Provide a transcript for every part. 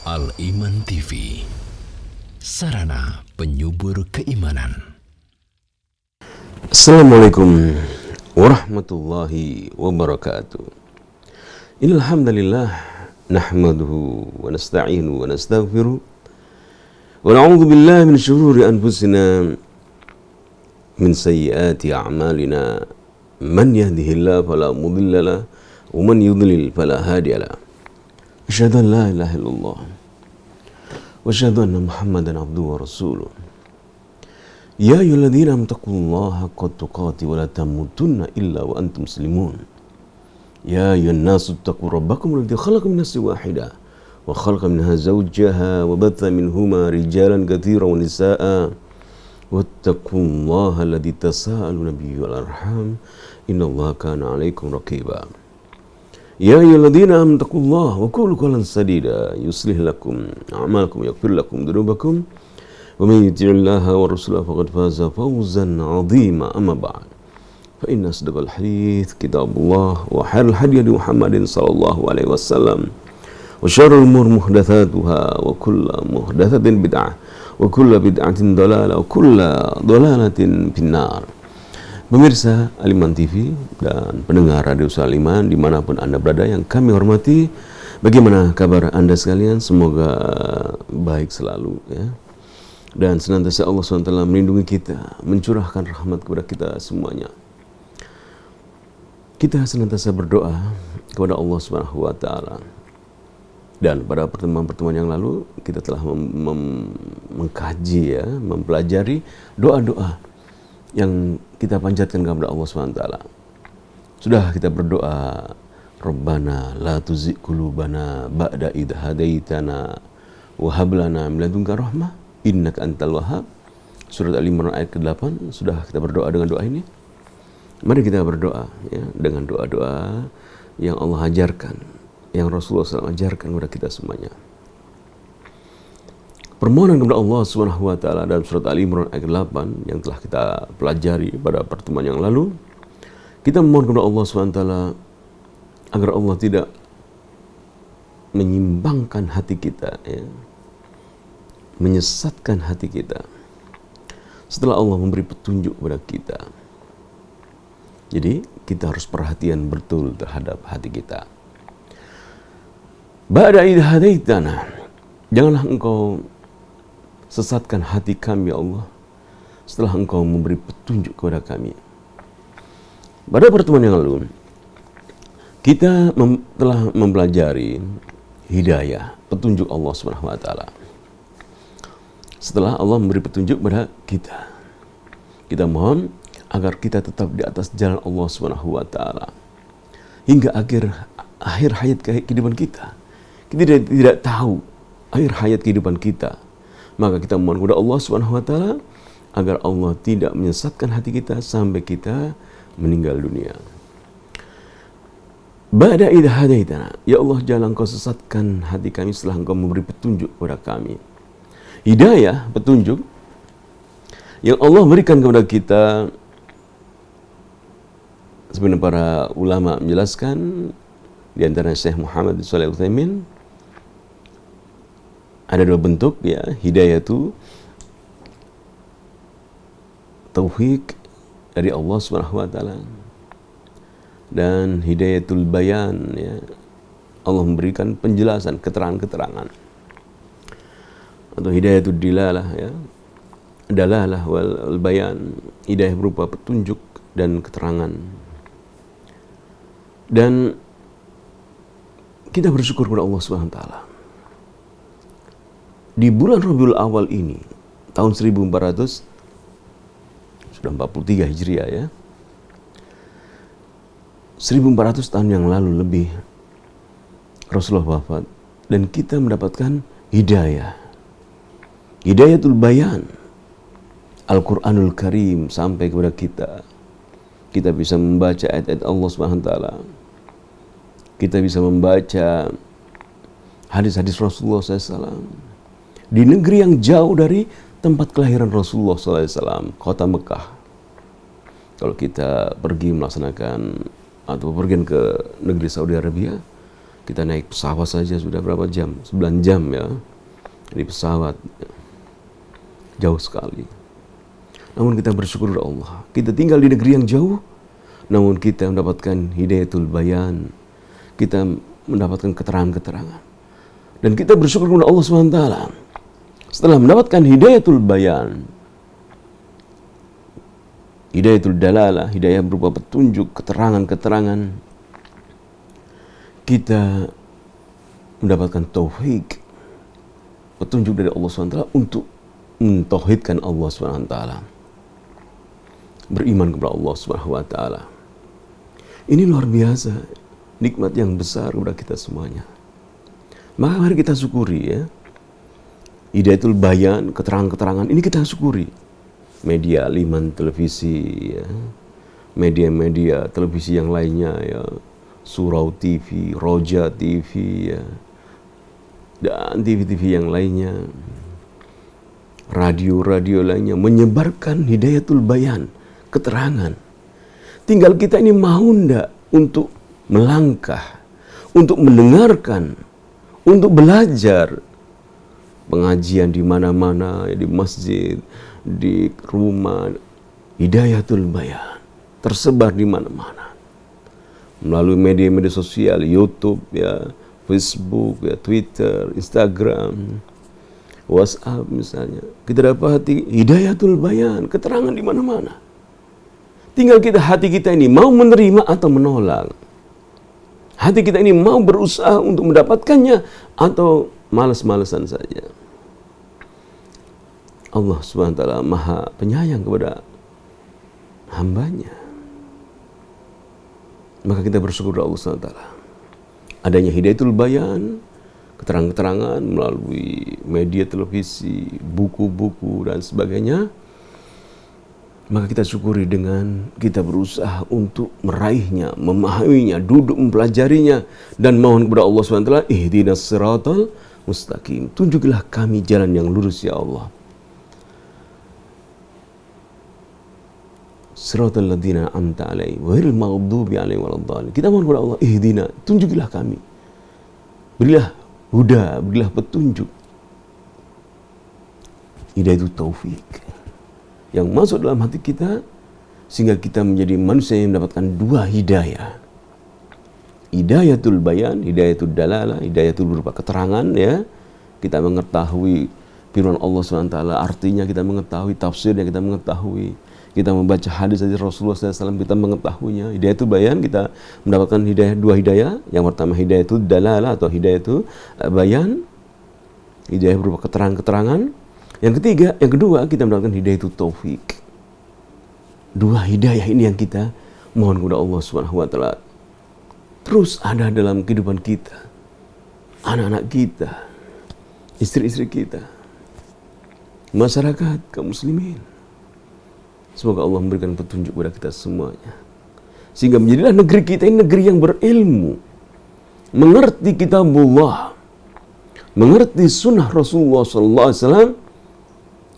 Al-Iman TV, sarana penyubur keimanan. Assalamualaikum warahmatullahi wabarakatuh. Innal hamdalillah nahmaduhu wa nasta'inu wa nastaghfiruh wa na'udzu billahi min syururi anfusina min sayyiati a'malina. Man yahdihillahu fala mudilla lahu wa man yudlil fala hadiya lahu. Asyhadu an la ilaha illallah wa asyhadu anna Muhammadan abduhu wa rasuluh. Ya ayyuhalladzina amanu taqullaha haqqa tuqatih wa la tamutunna illa wa antum muslimun. Ya ayyuhan nasu taqu rabbakum alladzi khalaqakum min nafsin wahidah wa khalaqa minha zawjaha wa batha minhuma rijalan katsiran wa nisaa'a wattaqullaha alladzi tasaaluna bihi wal arham innallaha kana 'alaikum raqiba. Ya ayyuhalladzina amanu taqullaha wa qulu qawlan sadida yuslih lakum a'malakum yaghfir lakum dhunubakum wa man yuti'illaha wa rasulahu faqad faza fawzan 'azima. Amma ba'd, fa inna asdaqal hadits kitabullah wa khairul hadi Muhammadin sallallahu alaihi wasallam wa syarrul umur muhdatsatuha wa kullu muhdatsatin bid'ah wa kullu bid'atin dhalalah wa kullu dhalalatin finnar. Pemirsa Al-Iman TV dan pendengar Radio Al-Iman dimanapun Anda berada yang kami hormati, bagaimana kabar Anda sekalian? Semoga baik selalu ya. Dan senantiasa Allah SWT melindungi kita, mencurahkan rahmat kepada kita semuanya. Kita senantiasa berdoa kepada Allah SWT. Dan pada pertemuan-pertemuan yang lalu kita telah mengkaji ya, mempelajari doa-doa yang kita panjatkan kepada Allah SWT. Sudah kita berdoa, Rabbana la tuzigh qulubana ba'da idh hadaitana wa hab lana min ladunka rahmah innaka antal wahhab. Surat Al-Imran ayat ke-8. Sudah kita berdoa dengan doa ini. Mari kita berdoa ya, dengan doa-doa yang Allah ajarkan, yang Rasulullah SAW ajarkan kepada kita semuanya. Permohonan kepada Allah SWT dalam surat Al-Imran ayat 8 yang telah kita pelajari pada pertemuan yang lalu. Kita memohon kepada Allah SWT agar Allah tidak menyimbangkan hati kita ya, menyesatkan hati kita setelah Allah memberi petunjuk kepada kita. Jadi kita harus perhatian betul terhadap hati kita. Ba'da idh hadaitana, janganlah engkau sesatkan hati kami ya Allah setelah engkau memberi petunjuk kepada kami. Pada pertemuan yang lalu kita telah mempelajari hidayah, petunjuk Allah SWT. Setelah Allah memberi petunjuk kepada kita, kita mohon agar kita tetap di atas jalan Allah SWT hingga akhir hayat kehidupan kita. Kita tidak tahu akhir hayat kehidupan kita. Maka kita mohon kepada Allah SWT agar Allah tidak menyesatkan hati kita sampai kita meninggal dunia. Ba'da idh hadaitana, ya Allah jangan engkau sesatkan hati kami setelah engkau memberi petunjuk kepada kami. Hidayah, petunjuk yang Allah berikan kepada kita, sebenarnya para ulama menjelaskan, di antara Syekh Muhammad Shalih Al-Utsaimin, ada dua bentuk ya, hidayah itu taufik dari Allah SWT dan hidayatul bayan ya, Allah memberikan penjelasan, keterangan-keterangan, atau hidayatul dilalah ya, dalalah wal bayan, hidayah berupa petunjuk dan keterangan. Dan kita bersyukur kepada Allah SWT. Di bulan Rabiul Awal ini, tahun 1400, sudah 43 Hijriah ya, 1400 tahun yang lalu lebih, Rasulullah wafat, dan kita mendapatkan hidayah, hidayatul bayan, Al-Quranul Karim sampai kepada kita. Kita bisa membaca ayat-ayat Allah SWT, kita bisa membaca hadis-hadis Rasulullah SAW, di negeri yang jauh dari tempat kelahiran Rasulullah SAW, kota Mekah. Kalau kita pergi melaksanakan atau pergi ke negeri Saudi Arabia, Kita naik pesawat saja sudah berapa jam? 9 jam ya. Di pesawat. Jauh sekali. Namun kita bersyukur kepada Allah. Kita tinggal di negeri yang jauh, namun kita mendapatkan hidayatul bayan. Kita mendapatkan keterangan-keterangan. Dan kita bersyukur kepada Allah SWT. Setelah mendapatkan hidayatul bayan, hidayatul dalalah, hidayah berupa petunjuk, keterangan-keterangan, kita mendapatkan taufik, petunjuk dari Allah SWT untuk mentauhidkan Allah SWT, beriman kepada Allah SWT. Ini luar biasa, nikmat yang besar kepada kita semuanya. Maka mari kita syukuri ya. Hidayatul bayan, keterangan-keterangan ini kita syukuri. Media Liman televisi ya. Media-media televisi yang lainnya ya. Surau TV, Roja TV ya. Dan TV-TV yang lainnya. Radio-radio lainnya menyebarkan hidayatul bayan, keterangan. Tinggal kita ini mau ndak untuk melangkah, untuk mendengarkan, untuk belajar. Pengajian di mana-mana, di masjid, di rumah, hidayatul bayan tersebar di mana-mana. Melalui media-media sosial, YouTube, ya, Facebook, ya, Twitter, Instagram, WhatsApp misalnya. Kita dapati hidayatul bayan, keterangan di mana-mana. Tinggal hati kita ini mau menerima atau menolak. Hati kita ini mau berusaha untuk mendapatkannya atau malas-malasan saja. Allah SWT maha penyayang kepada hambanya. Maka kita bersyukur kepada Allah SWT. Adanya hidayatul bayan, keterangan-keterangan melalui media televisi, buku-buku dan sebagainya. Maka kita syukuri dengan kita berusaha untuk meraihnya, memahaminya, duduk mempelajarinya dan mohon kepada Allah SWT, ihdinas siratal mustaqim. Tunjukilah kami jalan yang lurus ya Allah. Siratal ladzina an'amta 'alaihim ghairil maghdubi 'alaihim waladdallin. Kita mohon kepada Allah, ihdina, tunjukilah kami. Berilah huda, berilah petunjuk. Hidayah itu taufik yang masuk dalam hati kita sehingga kita menjadi manusia yang mendapatkan dua hidayah. Hidayatul bayan, hidayatul dalalah, hidayatul berupa keterangan ya. Kita mengetahui firman Allah SWT, artinya kita mengetahui, tafsirnya kita mengetahui. Kita membaca hadis dari Rasulullah SAW, kita mengetahuinya. Hidayatul bayan, kita mendapatkan dua hidayah. Yang pertama hidayatul dalalah atau hidayatul bayan, hidayah berupa keterangan-keterangan. Yang kedua kita mendapatkan hidayatul taufik. Dua hidayah ini yang kita mohon kepada Allah SWT terus ada dalam kehidupan kita, anak-anak kita, istri-istri kita, masyarakat kaum muslimin. Semoga Allah memberikan petunjuk kepada kita semuanya. Sehingga menjadilah negeri kita ini negeri yang berilmu. Mengerti kitabullah. Mengerti sunnah Rasulullah SAW.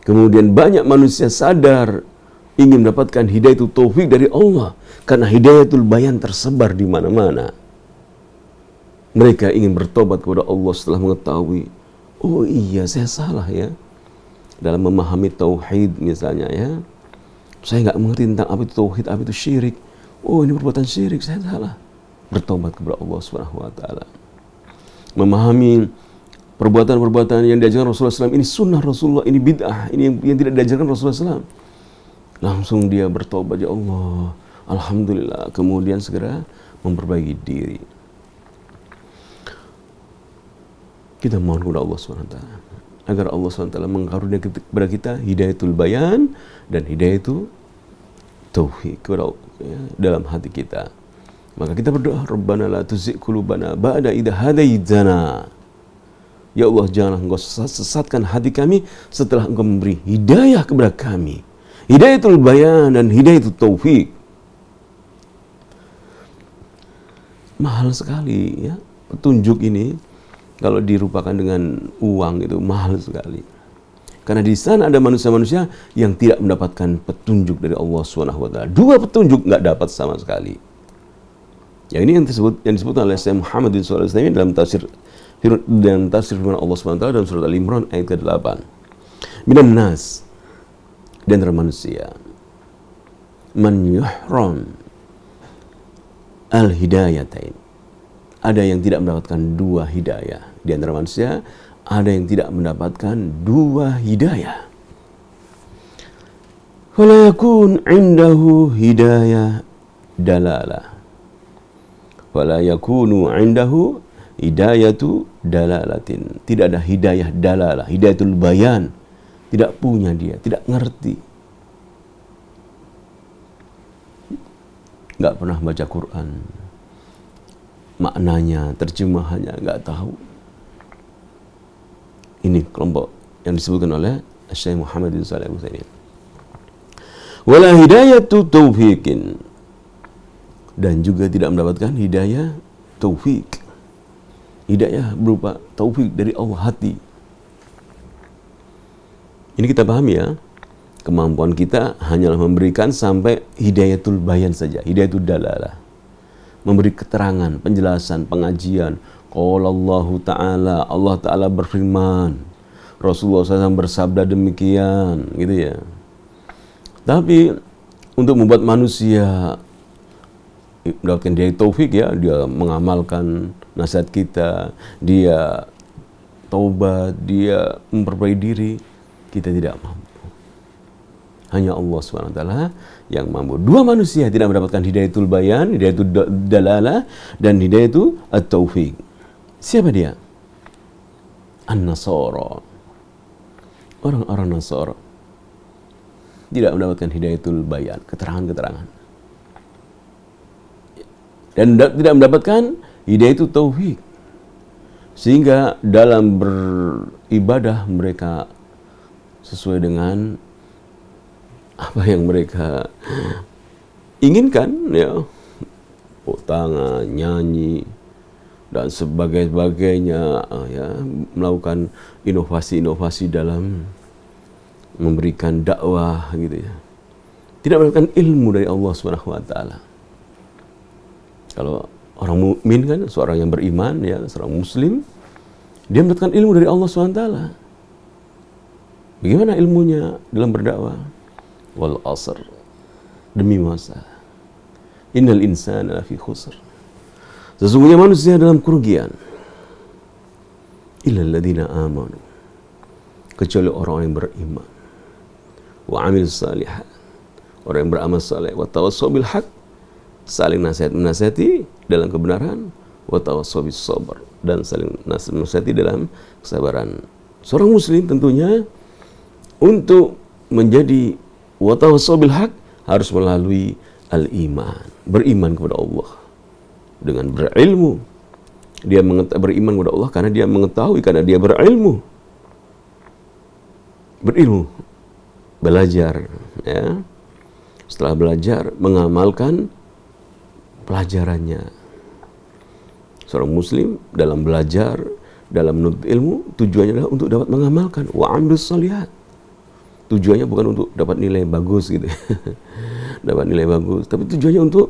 Kemudian banyak manusia sadar ingin mendapatkan hidayatul taufik dari Allah. Karena hidayatul bayan tersebar di mana-mana. Mereka ingin bertobat kepada Allah setelah mengetahui, oh iya saya salah ya. Dalam memahami tauhid misalnya ya. Saya nggak mengerti tentang apa itu tauhid, apa itu syirik. Oh ini perbuatan syirik, saya salah. Bertobat kepada Allah SWT. Memahami perbuatan-perbuatan yang diajarkan Rasulullah SAW, ini sunnah Rasulullah, ini bid'ah, ini yang tidak diajarkan Rasulullah SAW. Langsung dia bertobat, ya Allah, alhamdulillah. Kemudian segera memperbaiki diri. Kita mohon kepada Allah SWT agar Allah SWT mengkaruniakan kepada kita hidayatul bayan dan hidayatul taufik dalam hati kita. Maka kita berdoa, Rabbana la tuzigh qulubana ba'da idh hadaitana. Ya Allah, janganlah Engkau sesatkan hati kami setelah Engkau memberi hidayah kepada kami. Hidayatul bayan dan hidayatul taufik. Mahal sekali ya petunjuk ini. Kalau dirupakan dengan uang itu mahal sekali. Karena di sana ada manusia-manusia yang tidak mendapatkan petunjuk dari Allah SWT. Dua petunjuk nggak dapat sama sekali. Yang ini yang disebut oleh Syekh Muhammad bin Shalih Al-Utsaimin dalam tafsir firman Allah Subhanahu wa taala dalam surat Al-Imran ayat ke-8. Minan nas, di antara manusia, man yuhram al-hidayatain. Ada yang tidak mendapatkan dua hidayah. Di antara manusia ada yang tidak mendapatkan dua hidayah. Fala yakun indahu hidayah dalalah. Fala yakunu indahu hidayatu dalalatin. Tidak ada hidayah dalalah, hidayatul bayan. Tidak punya dia, tidak ngerti. Nggak pernah baca Quran. Maknanya, terjemahannya nggak tahu. Ini kelompok yang disebutkan oleh Syekh Muhammad bin Shalih Al-Utsaimin. Wala hidayatu taufiqin, dan juga tidak mendapatkan hidayah taufik. Hidayah berupa taufik dari Allah, hati. Ini kita pahami ya. Kemampuan kita hanyalah memberikan sampai hidayatul bayan saja, hidayatul dalalah. Memberi keterangan, penjelasan, pengajian. Qala Allahu Ta'ala, Allah Ta'ala berfirman, Rasulullah SAW bersabda demikian, gitu ya. Tapi untuk membuat manusia mendapatkan hidayah taufik ya, dia mengamalkan nasihat kita, dia taubat, dia memperbaiki diri, kita tidak mampu. Hanya Allah SWT yang mampu. Dua manusia tidak mendapatkan hidayatul bayan, hidayatul dalalah, dan hidayatul at-taufik. Siapa dia? An-Nasara. Orang-orang Nasara tidak mendapatkan hidayatul bayan, keterangan-keterangan. Dan tidak mendapatkan hidayatul taufik. Sehingga dalam beribadah mereka sesuai dengan apa yang mereka inginkan, ya, tangan, nyanyi dan sebagainya, ya, melakukan inovasi-inovasi dalam memberikan dakwah, gitu ya. Tidak mendapatkan ilmu dari Allah Subhanahu wa taala. Kalau orang mukmin kan, seorang yang beriman, ya, seorang muslim, dia mendapatkan ilmu dari Allah Subhanahu wa taala. Bagaimana ilmunya dalam berdakwah? Wal asr, demi masa. Innal insana lafi khusr. Sesungguhnya manusia dalam kerugian. Illal ladzina amanu, kecuali orang yang beriman. Wa amilus salihat, orang yang beramal saleh. Wa tawassaw bil haq, saling menasihati dalam kebenaran. Wa tawassaw bis sabr, dan saling menasihati dalam kesabaran. Seorang muslim tentunya untuk menjadi wa tawassaw bil haq harus melalui al-iman, beriman kepada Allah dengan berilmu. Dia beriman kepada Allah karena dia mengetahui, karena dia berilmu. Berilmu, belajar, ya. Setelah belajar, mengamalkan pelajarannya. Seorang muslim dalam belajar, dalam menuntut ilmu, tujuannya adalah untuk dapat mengamalkan. Wa amilus shalihat. Tujuannya bukan untuk dapat nilai bagus, gitu. Dapat nilai bagus, tapi tujuannya untuk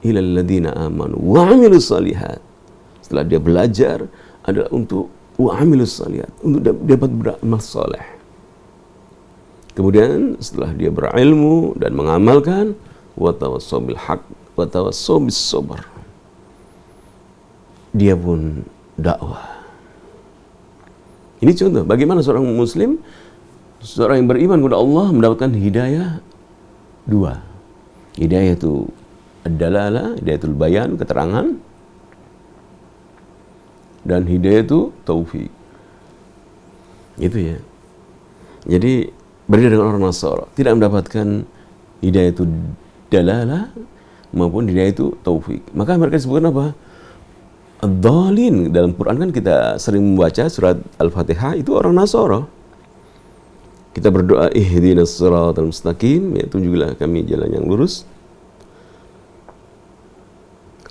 ilal ladzina amanu wa amilus shalihat. Setelah dia belajar adalah untuk wa amilus shalihat, untuk dapat beramal saleh. Kemudian setelah dia berilmu dan mengamalkan, wa tawassaw bil haq wa tawassaw bis sabr. Dia pun dakwah. Ini contoh bagaimana seorang muslim, seorang yang beriman kepada Allah mendapatkan hidayah dua. Hidayah itu ad-dalalah, hidayatul bayan, keterangan, dan hidayah itu taufik. Itu ya. Jadi berbeda dengan orang Nasara, tidak mendapatkan hidayah itu dalalah maupun hidayah itu taufik. Maka mereka disebutkan apa? Ad-dhalin. Dalam Quran kan kita sering membaca surat Al-Fatihah, itu orang Nasara. Kita berdoa ihdinas siratal mustaqim, ya, tunjukilah kami jalan yang lurus.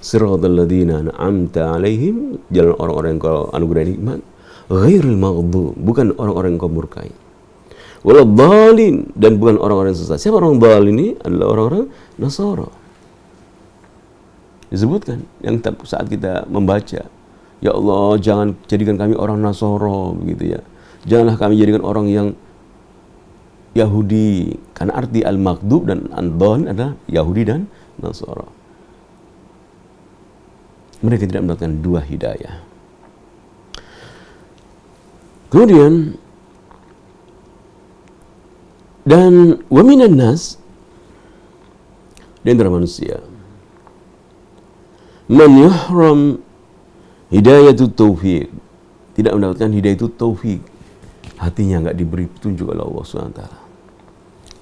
Siratal ladzina an'amta alaihim, jalan orang-orang yang kau anugerahi nikmat. Ghairil maghdub, bukan orang-orang yang kau murkai. Waladhdallin, dan bukan orang-orang yang sesat. Siapa orang dhalin ini? Adalah orang-orang Nasara. Disebutkan yang saat kita membaca, ya Allah jangan jadikan kami orang Nasoro begitu ya. Janganlah kami jadikan orang yang Yahudi, karena arti al-maghdub dan ad-dallin adalah Yahudi dan Nasara. Mereka tidak mendapatkan dua hidayah. Kemudian dan wa minan nas, di antara manusia, man yuhram hidayatut taufiq, tidak mendapatkan hidayatut taufiq, hatinya enggak diberi petunjuk oleh Allah SWT.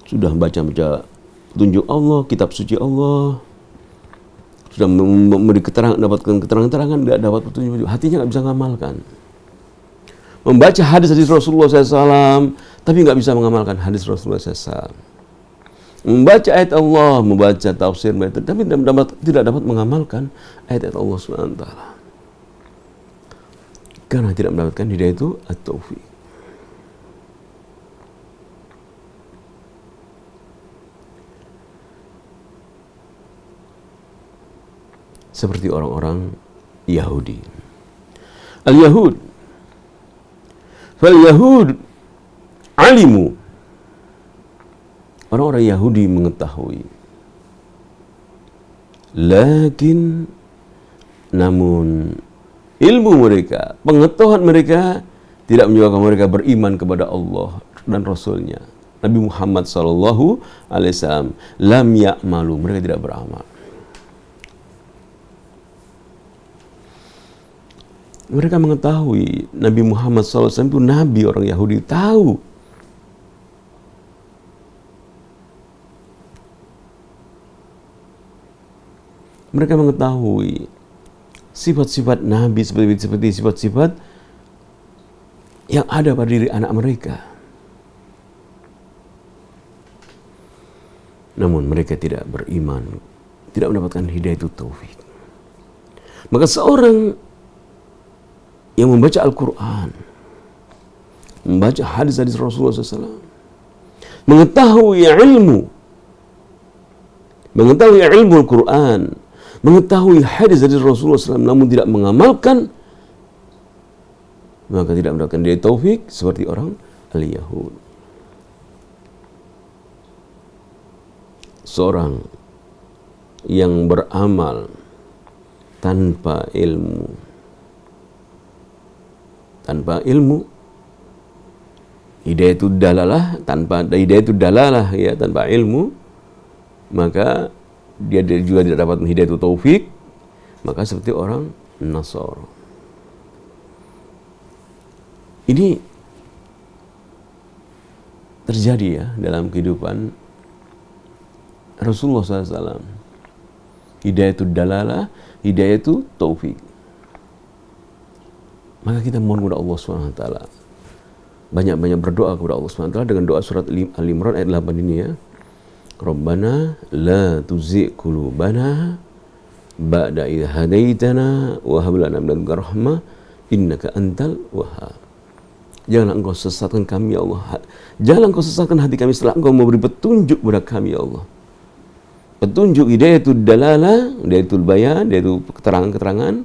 Sudah baca petunjuk Allah, kitab suci Allah, sudah memberi dapatkan keterangan-keterangan, enggak dapat petunjuk, hatinya enggak bisa mengamalkan. Membaca hadis-hadis Rasulullah SAW, tapi enggak bisa mengamalkan hadis Rasulullah SAW. Membaca ayat Allah, membaca tafsir mereka, tapi tidak dapat mengamalkan ayat-ayat Allah SWT. Karena tidak mendapatkan hidayah itu at-taufiq. Seperti orang-orang Yahudi. Al-Yahud. Fal-Yahud alimu. Orang-orang Yahudi mengetahui. Namun ilmu mereka, pengetahuan mereka tidak menyebabkan mereka beriman kepada Allah dan Rasulnya. Nabi Muhammad SAW, lam ya'malu, mereka tidak beramal. Mereka mengetahui Nabi Muhammad SAW itu Nabi, orang Yahudi tahu. Mereka mengetahui sifat-sifat Nabi seperti sifat-sifat yang ada pada diri anak mereka. Namun mereka tidak beriman, tidak mendapatkan hidayah itu taufik. Maka seorang yang membaca Al-Quran, membaca hadis-hadis Rasulullah SAW, mengetahui ilmu Al-Quran, mengetahui hadis dari Rasulullah SAW, namun tidak mengamalkan, maka tidak mendapatkan hidayah taufik seperti orang al-Yahud. Seorang yang beramal tanpa ilmu, hidayah itu dalalah, tanpa ilmu, maka dia juga tidak dapat hidayah itu taufik, maka seperti orang Nasara. Ini terjadi ya dalam kehidupan Rasulullah SAW. Hidayah itu dalalah, hidayah itu taufik. Maka kita mohon kepada Allah SWT, banyak-banyak berdoa kepada Allah SWT dengan doa surat Al-Imran ayat 8 ini ya. Rabbana la tuzigh qulubana ba'da idh hadaitana wa hab lana min ladunka rahmah innaka antal wahhab. Janganlah engkau sesatkan kami ya Allah. Janganlah engkau sesatkan hati kami setelah engkau memberi petunjuk kepada kami ya Allah. Petunjuk hidayatul dalalah, hidayatul bayan, yaitu keterangan-keterangan,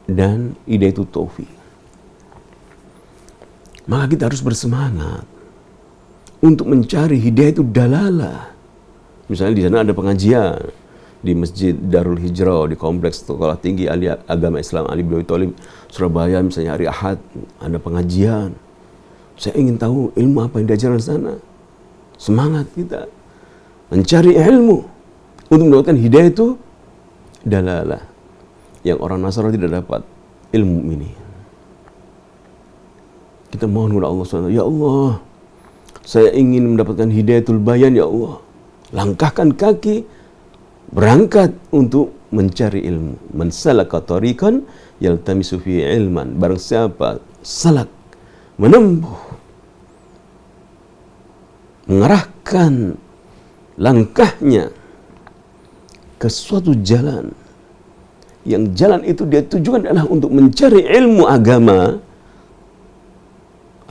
dan hidayatul taufik. Maka kita harus bersemangat untuk mencari hidayah itu dalalah. Misalnya di sana ada pengajian di Masjid Darul Hijrah, di kompleks Sekolah Tinggi Agama Islam Ali bin Abi Thalib Surabaya, misalnya hari Ahad ada pengajian. Saya ingin tahu ilmu apa yang diajarkan di sana. Semangat kita mencari ilmu untuk mendapatkan hidayah itu dalalah yang orang Nasrani tidak dapat ilmu ini. Kita mohon kepada Allah SWT, ya Allah, saya ingin mendapatkan hidayatul bayan ya Allah. Langkahkan kaki, berangkat untuk mencari ilmu. Man salaka tariqan yaltamisu fi ilman. Barang siapa salak, menempuh, mengarahkan langkahnya ke suatu jalan, yang jalan itu dia tujuan adalah untuk mencari ilmu agama,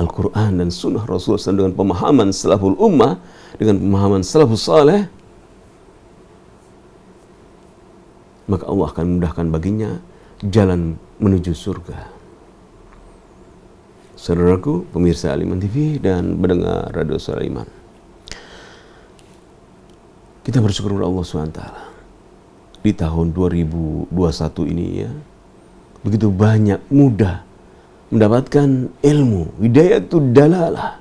Al-Quran dan Sunnah Rasulullah SAW dengan pemahaman salaful ummah, dengan pemahaman salafus saleh, maka Allah akan mudahkan baginya jalan menuju surga. Saudaraku, pemirsa Al-Iman TV dan pendengar Radio Suara Iman, kita bersyukur kepada Allah SWT di tahun 2021 ini ya, begitu banyak mudah mendapatkan ilmu, hidayatul dalalah.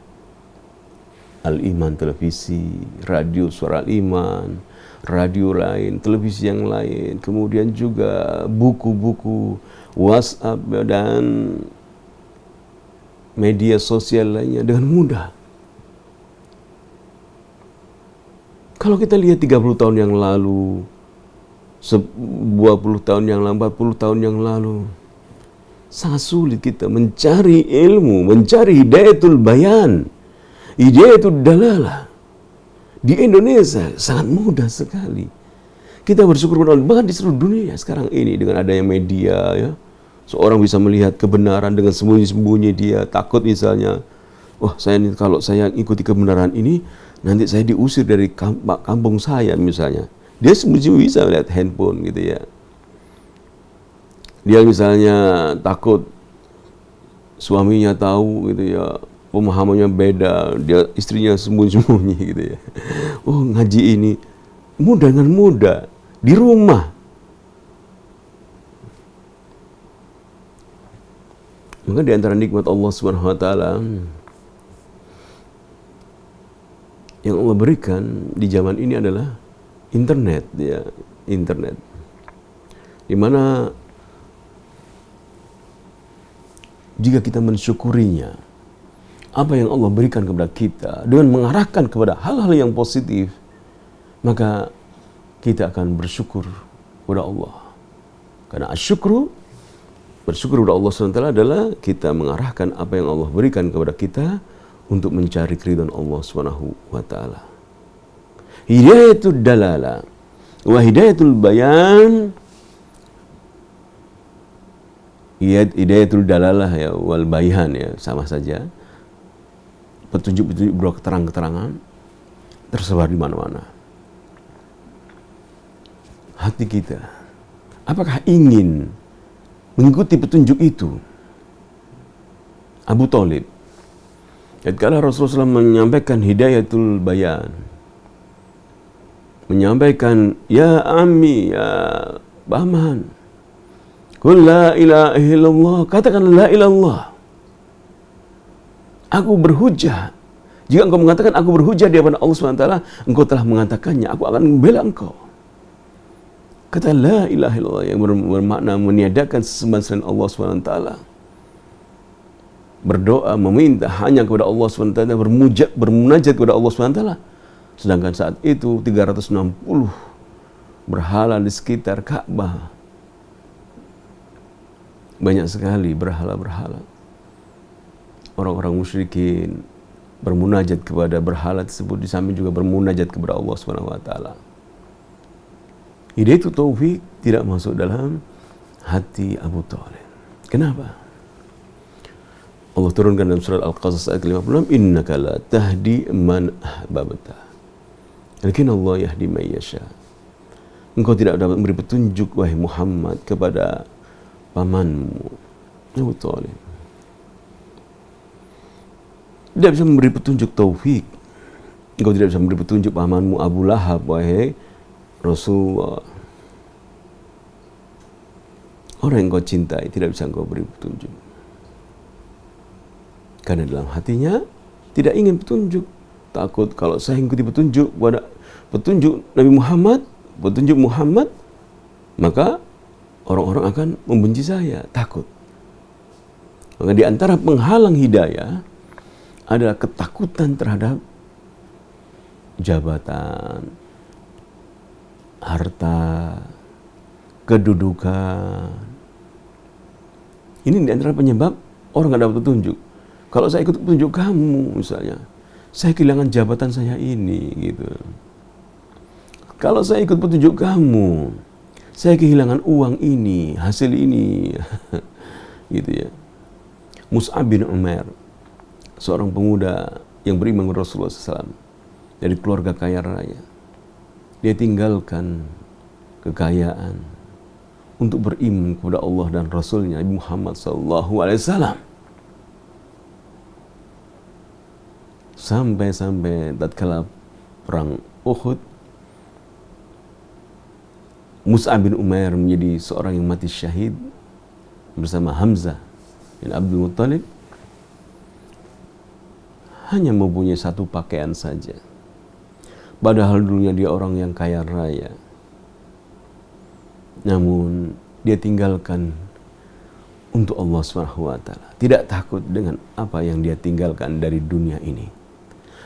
Al-Iman televisi, radio Suara Al-Iman, radio lain, televisi yang lain, kemudian juga buku-buku, WhatsApp dan media sosial lainnya dengan mudah. Kalau kita lihat 30 tahun yang lalu, 20 tahun yang lalu, 40 tahun yang lalu, sangat sulit kita mencari ilmu, mencari hidayatul bayan, hidayatul dalalah. Di Indonesia sangat mudah sekali. Kita bersyukur kepada Allah, bahkan di seluruh dunia sekarang ini dengan adanya media ya. Seorang bisa melihat kebenaran dengan sembunyi-sembunyi, dia takut misalnya, wah kalau saya ikuti kebenaran ini, nanti saya diusir dari kampung saya misalnya. Dia sembunyi bisa melihat handphone gitu ya. Dia misalnya takut suaminya tahu gitu ya, pemahamannya beda, dia istrinya sembunyi-sembunyi gitu ya. Oh, ngaji ini mudah dengan mudah di rumah. Maka di antara nikmat Allah Subhanahu wa taala yang Allah berikan di zaman ini adalah internet ya, internet. Di mana jika kita mensyukurinya, apa yang Allah berikan kepada kita dengan mengarahkan kepada hal-hal yang positif, maka kita akan bersyukur kepada Allah. Karena asyukru, bersyukur kepada Allah SWT adalah kita mengarahkan apa yang Allah berikan kepada kita untuk mencari keridhaan Allah SWT. Hidayatul dalalah wa hidayatul bayan, hidayatul dalalah ya wal bayan ya sama saja. Petunjuk-petunjuk berupa keterangan-keterangan tersebar di mana-mana. Hati kita, apakah ingin mengikuti petunjuk itu? Abu Thalib, ketika Rasulullah SAW menyampaikan hidayatul bayan, menyampaikan, ya ammi, ya paman, qul la ilaha illallah, katakan la ilallah. Aku berhujjah. Jika engkau mengatakan aku berhujjah di hadapan Allah SWT, engkau telah mengatakannya, aku akan membela engkau. Kata la ilaha illallah yang bermakna meniadakan sesembahan selain Allah SWT. Berdoa, meminta hanya kepada Allah SWT, bermunajat kepada Allah SWT. Sedangkan saat itu 360 berhala di sekitar Ka'bah. Banyak sekali berhala-berhala. Orang-orang musyrikin bermunajat kepada berhala tersebut, di samping juga bermunajat kepada Allah SWT. Hidayatul taufik tidak masuk dalam hati Abu Thalib. Kenapa? Allah turunkan dalam surat Al-Qasas ayat 56, innaka la tahdi man ahbabta, lakin Allah yahdi man yasha. Engkau tidak dapat memberi petunjuk wahai Muhammad kepada pamanmu Abu Thalib. Tidak bisa memberi petunjuk taufik. Engkau tidak bisa memberi petunjuk pamanmu Abu Lahab wahai Rasulullah. Orang yang kau cintai tidak bisa engkau beri petunjuk. Karena dalam hatinya tidak ingin petunjuk. Takut kalau saya ikuti petunjuk pada petunjuk Nabi Muhammad, petunjuk Muhammad, maka orang-orang akan membenci saya. Takut. Maka di antara penghalang hidayah adalah ketakutan terhadap jabatan, harta, kedudukan. Ini di antara penyebab orang tidak dapat petunjuk. Kalau saya ikut petunjuk kamu misalnya, saya kehilangan jabatan saya ini gitu. Kalau saya ikut petunjuk kamu, saya kehilangan uang ini, hasil ini. Gitu ya. Mus'ab bin Umair, seorang pemuda yang beriman kepada Rasulullah SAW, dari keluarga kaya raya. Dia tinggalkan kekayaan, untuk beriman kepada Allah dan Rasulnya Nabi Muhammad SAW. Sampai tatkala perang Uhud, Mus'ab bin Umair menjadi seorang yang mati syahid bersama Hamzah bin Abdul Muttalib, hanya mempunyai satu pakaian saja. Padahal dulunya dia orang yang kaya raya. Namun dia tinggalkan untuk Allah SWT. Tidak takut dengan apa yang dia tinggalkan dari dunia ini.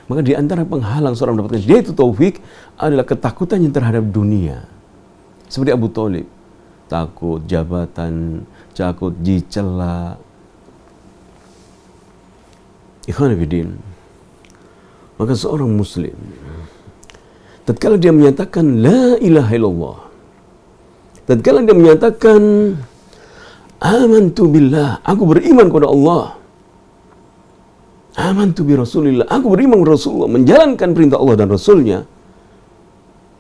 Maka di antara penghalang seorang mendapatkan dia itu taufik adalah ketakutannya terhadap dunia. Seperti Abu Thalib, takut jabatan, takut dicela. Ikhwan fillah, maka seorang muslim tatkala dia menyatakan la ilaha illallah, tatkala dia menyatakan amantu billah, aku beriman kepada Allah, amantu bi Rasulillah, aku beriman kepada Rasulullah, menjalankan perintah Allah dan Rasulnya,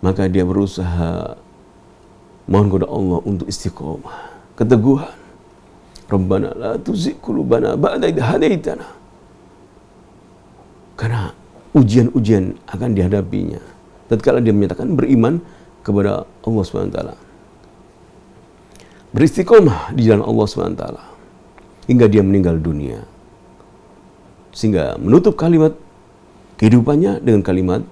maka dia berusaha mohon kepada Allah untuk istiqomah, keteguhan. Rabbana la tuzigh qulubana ba'da idh hadaitana. Karena ujian-ujian akan dihadapinya tatkala dia menyatakan beriman kepada Allah SWT, beristiqomah di jalan Allah SWT hingga dia meninggal dunia, sehingga menutup kalimat kehidupannya dengan kalimat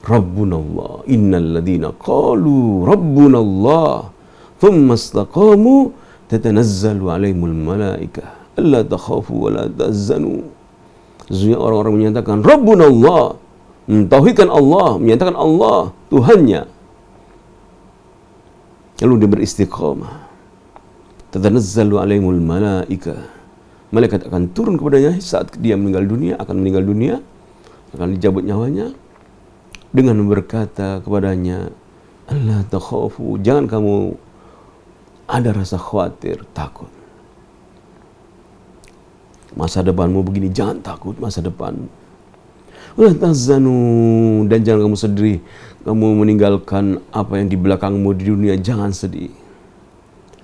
Rabbunallah, innal ladina qalu Rabbunallah thumma istaqamu tatanazzalu alaihimul malaikah alla takhafu wa la tahzanu. Sesungguhnya orang-orang menyatakan Rabbunallah, mentauhidkan Allah, menyatakan Allah Tuhannya, lalu dia beristiqamah, tatanazzalu alaihimul malaikah, malaikat akan turun kepadanya saat dia meninggal dunia, akan dicabut nyawanya, dengan berkata kepadanya, Allah takhafu, jangan kamu ada rasa khawatir, takut. Masa depanmu begini, jangan takut masa depanmu. Wala tahzanu, dan jangan kamu sedih, kamu meninggalkan apa yang di belakangmu di dunia, jangan sedih.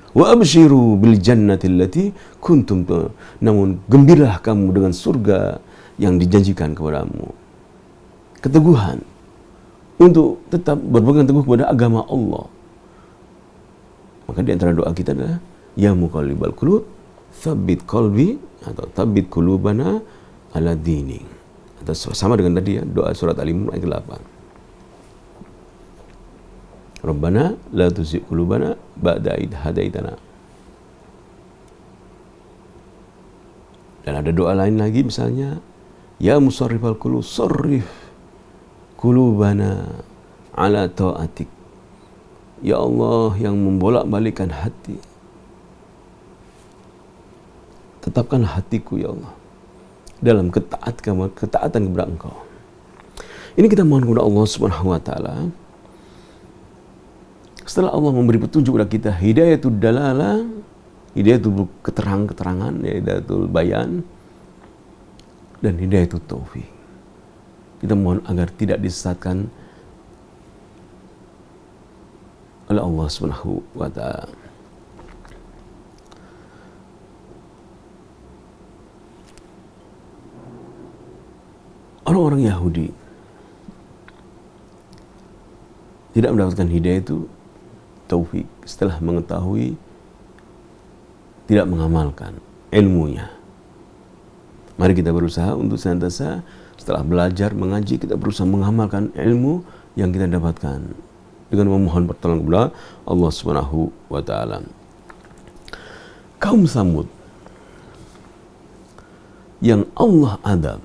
Wa abshiru bil jannati allati kuntum, namun gembiralah kamu dengan surga yang dijanjikan kepadamu. Keteguhan untuk tetap berpegang teguh kepada agama Allah. Maka di antara doa kita adalah ya muqallibal qulub tsabbit qalbi, atau tsabbit qulubana ala dinik, atau sama dengan tadi ya, doa surat Al-Imran ayat 8. Rabbana la tuzigh qulubana ba'da idh hadaitana. Dan ada doa lain lagi, misalnya ya musarrifal qulub sarrif qulubana ala ta'atik. Ya Allah yang membolak-balikkan hati, tetapkanlah hatiku ya Allah dalam ketaatan kepada Engkau. Ini kita mohon kepada Allah Subhanahu wa taala. Setelah Allah memberi petunjuk kepada kita, hidayatul dalalah, hidayatul keterangan, hidayatul bayan, dan hidayatul taufik. Kita mohon agar tidak disesatkan oleh Allah Subhanahu wa taala. Orang-orang Yahudi tidak mendapatkan hidayah itu taufik setelah mengetahui, tidak mengamalkan ilmunya. Mari kita berusaha untuk senantiasa setelah belajar mengaji, kita berusaha mengamalkan ilmu yang kita dapatkan dengan memohon pertolongan kepada Allah Subhanahu wa taala. Kaum Samud yang Allah adab,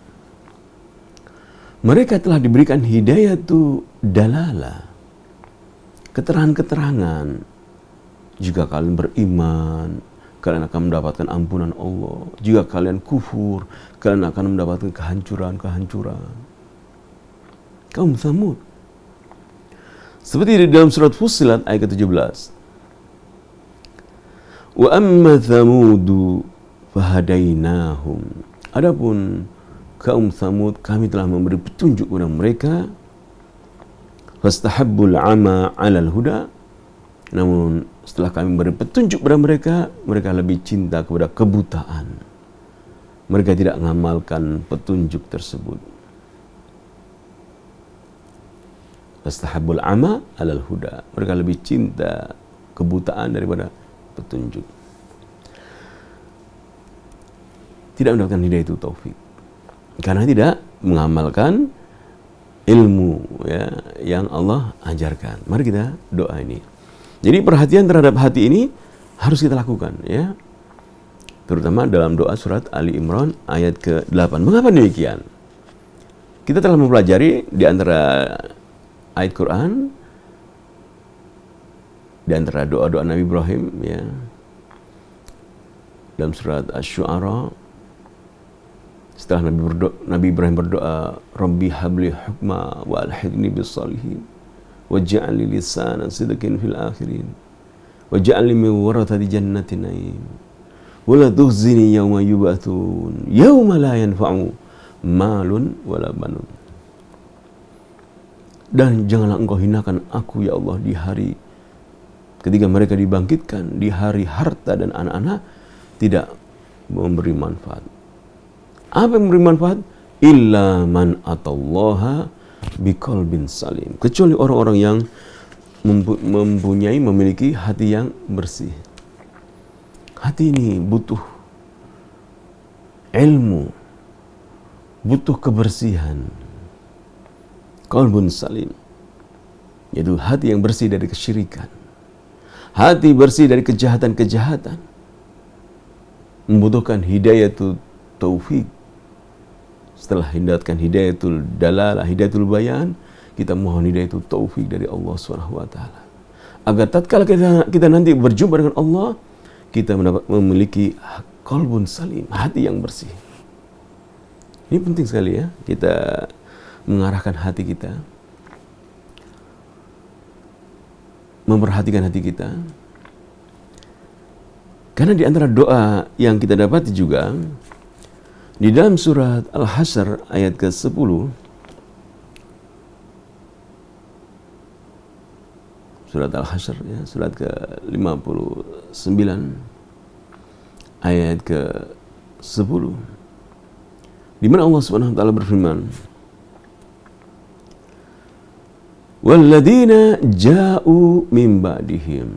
mereka telah diberikan hidayah itu dalalah, keterangan-keterangan. Jika kalian beriman, kalian akan mendapatkan ampunan Allah. Jika kalian kufur, kalian akan mendapatkan kehancuran. Kaum Samud, seperti di dalam surat Fussilat ayat ke-17. Wa amma Thamudu fahadainahum. Adapun kaum Tsamud, kami telah memberi petunjuk kepada mereka. Fastahabbul ama 'alal huda, namun Setelah kami beri petunjuk kepada mereka, mereka lebih cinta kepada kebutaan. Mereka tidak mengamalkan petunjuk tersebut. Fastahabbul ama alal huda. Mereka lebih cinta kebutaan daripada petunjuk. Tidak mendapatkan hidayah itu taufik. Karena tidak mengamalkan ilmu ya, yang Allah ajarkan. Mari kita doa ini. Jadi perhatian terhadap hati ini harus kita lakukan ya. Terutama dalam doa surat Ali Imran ayat ke-8. Mengapa demikian? Kita telah mempelajari di antara ayat Quran, di antara doa-doa Nabi Ibrahim ya. Dalam surat Asy-Syu'ara, setelah Nabi Ibrahim berdoa, Rabbi habli hukma wa alhiqni bis salihin waj'alni lisanan sidqin fil akhirin waj'alni min warathati jannatin na'im wa la tukhzini yawma yub'atsun yawma la yanfa'u malun wala banun. Dan janganlah engkau hinakan aku ya Allah di hari ketika mereka dibangkitkan, di hari harta dan anak-anak tidak memberi manfaat. Apa yang memberi manfaat? Illa man atallaha biqalbin salim. Kecuali orang-orang yang memiliki hati yang bersih. Hati ini butuh ilmu, butuh kebersihan. Qalbun salim, yaitu hati yang bersih dari kesyirikan, hati bersih dari kejahatan-kejahatan, membutuhkan hidayatul taufik. Setelah mendapatkan hidayatul dalalah, hidayatul bayan, kita mohon hidayatul taufik dari Allah SWT. Agar tatkala kita nanti berjumpa dengan Allah, kita memiliki qalbun salim, hati yang bersih. Ini penting sekali ya, kita mengarahkan hati kita, memperhatikan hati kita. Karena di antara doa yang kita dapati juga di dalam surat Al-Hasyr ayat ke-10, surat Al-Hasyr ya, surat ke-59 ayat ke-10, di mana Allah Subhanahu wa taala berfirman, walladzina ja'u min ba'dihim,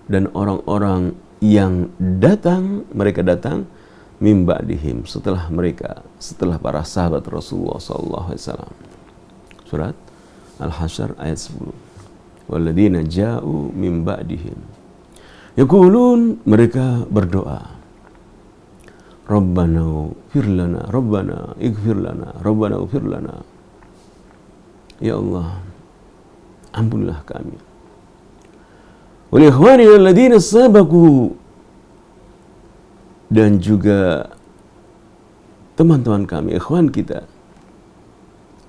dan orang-orang yang datang, mereka datang min ba'dihim, setelah mereka, setelah para sahabat Rasulullah SAW. Surat Al-Hasyr ayat 10. Walladzina ja'u min ba'dihim yaqulun, mereka berdoa, Rabbana ighfir lana, Rabbana ighfir lana, Rabbana ighfir lana. Ya Allah, ampunilah kami. Wa li ikhwanina alladzina sabaku, dan juga teman-teman kami, ikhwan kita.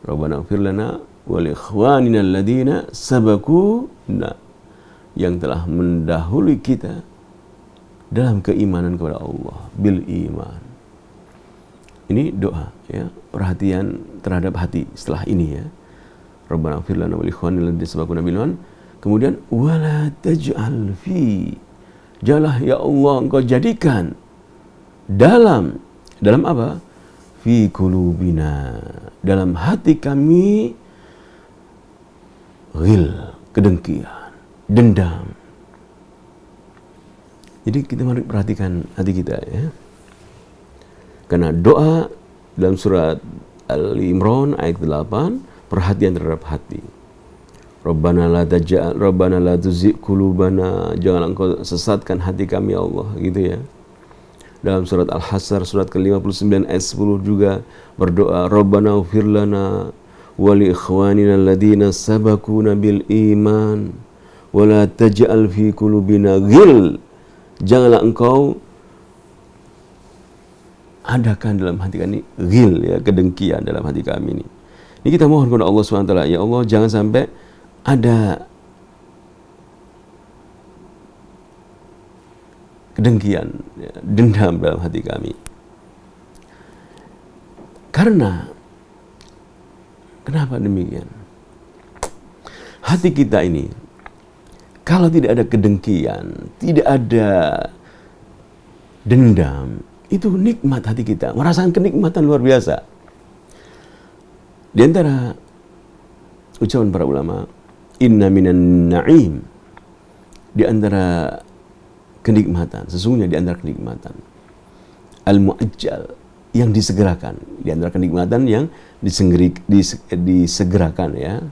Rabbana ighfir lana wa li ikhwanina alladzina sabaquna, yang telah mendahului kita dalam keimanan kepada Allah, bil iman. Ini doa ya, perhatian terhadap hati setelah ini ya. Rabbana ighfir lana wa li ikhwanina alladzina sabaquna bil iman. Kemudian wala taj'al fi, janganlah ya Allah engkau jadikan dalam apa? Fi qulubina, dalam hati kami, ghil, kedengkian, dendam. Jadi kita mari perhatikan hati kita ya. Karena doa dalam surat Al-Imran ayat 8, perhatian terhadap hati. Rabbana la tuzigh qulubana, jangan engkau sesatkan hati kami ya Allah, gitu ya. Dalam surat Al-Hasyr surat ke-59 ayat 10 juga berdoa, Rabbana ighfir lana wa li ikhwanina alladzina sabaquna bil iman wa la taj'al fi qulubina ghil, janganlah engkau adakan dalam hati kami ghil ya, kedengkian dalam hati kami ini. Ini kita mohon kepada Allah SWT, ya Allah jangan sampai ada kedengkian, ya, dendam dalam hati kami. Karena kenapa demikian? Hati kita ini Kalau tidak ada kedengkian, tidak ada dendam, itu nikmat hati kita, merasakan kenikmatan luar biasa. Di antara ucapan para ulama, inna minan na'im, di antara kenikmatan, sesungguhnya di antara kenikmatan, al-mu'ajjal, yang disegerakan, di antara kenikmatan yang disegerakan ya